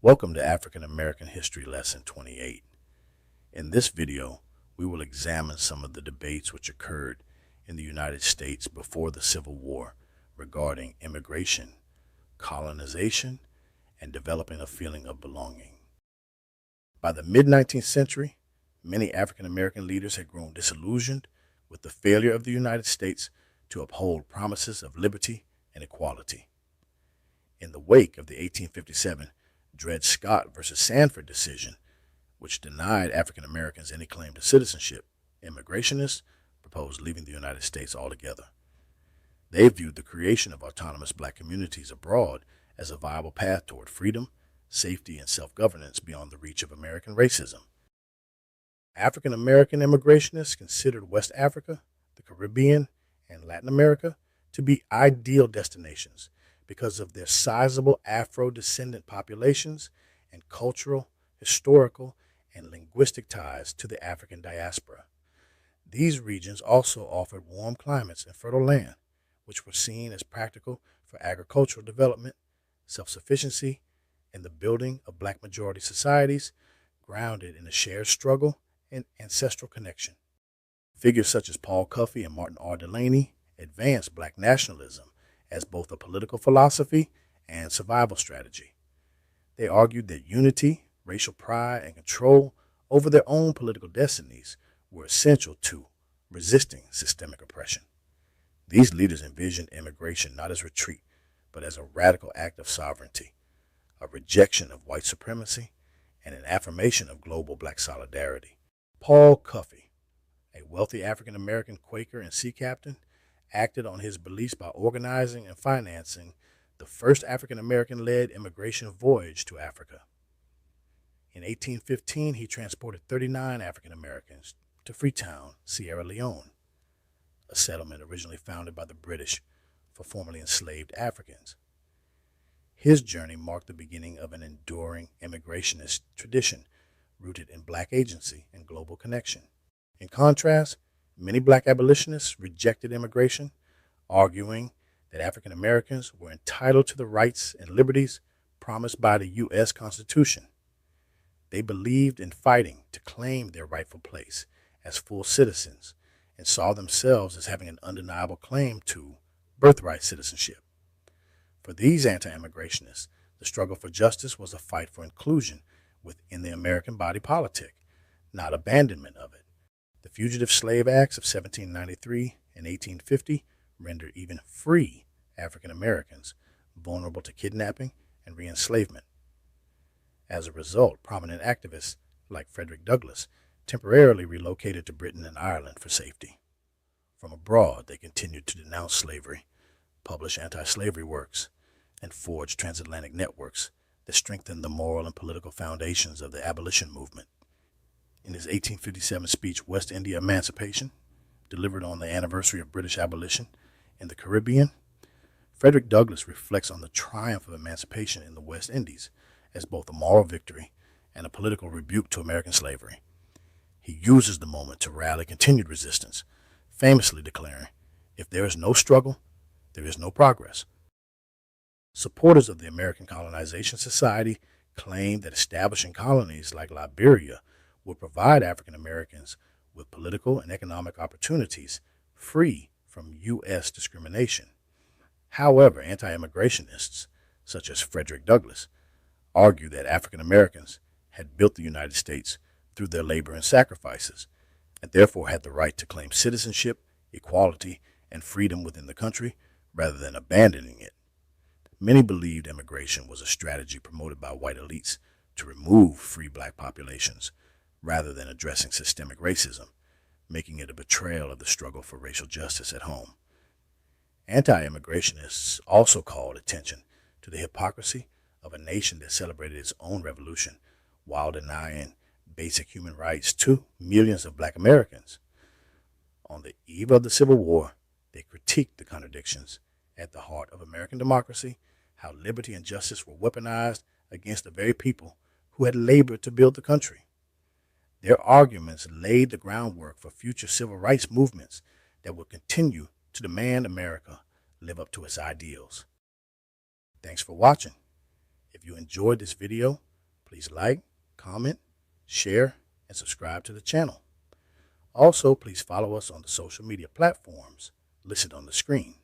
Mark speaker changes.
Speaker 1: Welcome to African American History Lesson 28. In this video, we will examine some of the debates which occurred in the United States before the Civil War regarding immigration, colonization, and developing a feeling of belonging. By the mid-19th century, many African American leaders had grown disillusioned with the failure of the United States to uphold promises of liberty and equality. In the wake of the 1857 Dred Scott versus Sandford decision, which denied African Americans any claim to citizenship, Emigrationists proposed leaving the United States altogether. They viewed the creation of autonomous black communities abroad as a viable path toward freedom, safety, and self-governance beyond the reach of American racism. African American immigrationists considered West Africa, the Caribbean, and Latin America to be ideal destinations because of their sizable Afro-descendant populations and cultural, historical, and linguistic ties to the African diaspora. These regions also offered warm climates and fertile land, which were seen as practical for agricultural development, self-sufficiency, and the building of black majority societies grounded in a shared struggle and ancestral connection. Figures such as Paul Cuffee and Martin R. Delany advanced black nationalism as both a political philosophy and survival strategy. They argued that unity, racial pride, and control over their own political destinies were essential to resisting systemic oppression. These leaders envisioned immigration not as retreat, but as a radical act of sovereignty, a rejection of white supremacy, and an affirmation of global black solidarity. Paul Cuffee, a wealthy African-American Quaker and sea captain, acted on his beliefs by organizing and financing the first African-American-led immigration voyage to Africa. In 1815, he transported 39 African-Americans to Freetown, Sierra Leone, a settlement originally founded by the British for formerly enslaved Africans. His journey marked the beginning of an enduring immigrationist tradition rooted in black agency and global connection. In contrast, many black abolitionists rejected immigration, arguing that African Americans were entitled to the rights and liberties promised by the U.S. Constitution. They believed in fighting to claim their rightful place as full citizens and saw themselves as having an undeniable claim to birthright citizenship. For these anti-immigrationists, the struggle for justice was a fight for inclusion within the American body politic, not abandonment of it. The Fugitive Slave Acts of 1793 and 1850 rendered even free African Americans vulnerable to kidnapping and re-enslavement. As a result, prominent activists like Frederick temporarily relocated to Britain and Ireland for safety. From abroad, they continued to denounce slavery, publish anti-slavery works, and forge transatlantic networks that strengthened the moral and political foundations of the abolition movement. In his 1857 speech, West India Emancipation, delivered on the anniversary of British abolition in the Caribbean, Frederick Douglass reflects on the triumph of emancipation in the West Indies as both a moral victory and a political rebuke to American slavery. He uses the moment to rally continued resistance, famously declaring, "If there is no struggle, there is no progress." Supporters of the American Colonization Society claimed that establishing colonies like Liberia would provide African Americans with political and economic opportunities free from U.S. discrimination. However, anti-immigrationists, such as Frederick Douglass, argue that African Americans had built the United States through their labor and sacrifices, and therefore had the right to claim citizenship, equality, and freedom within the country rather than abandoning it. Many believed immigration was a strategy promoted by white elites to remove free black populations rather than addressing systemic racism, making it a betrayal of the struggle for racial justice at home. Anti-immigrationists also called attention to the hypocrisy of a nation that celebrated its own revolution while denying basic human rights to millions of black Americans. On the eve of the Civil War, they critiqued the contradictions at the heart of American democracy, how liberty and justice were weaponized against the very people who had labored to build the country. Their arguments laid the groundwork for future civil rights movements that would continue to demand America live up to its ideals. Thanks for watching. If you enjoyed this video, Please like, comment, share, and subscribe to the channel. Also, please follow us on the social media platforms listed on the screen.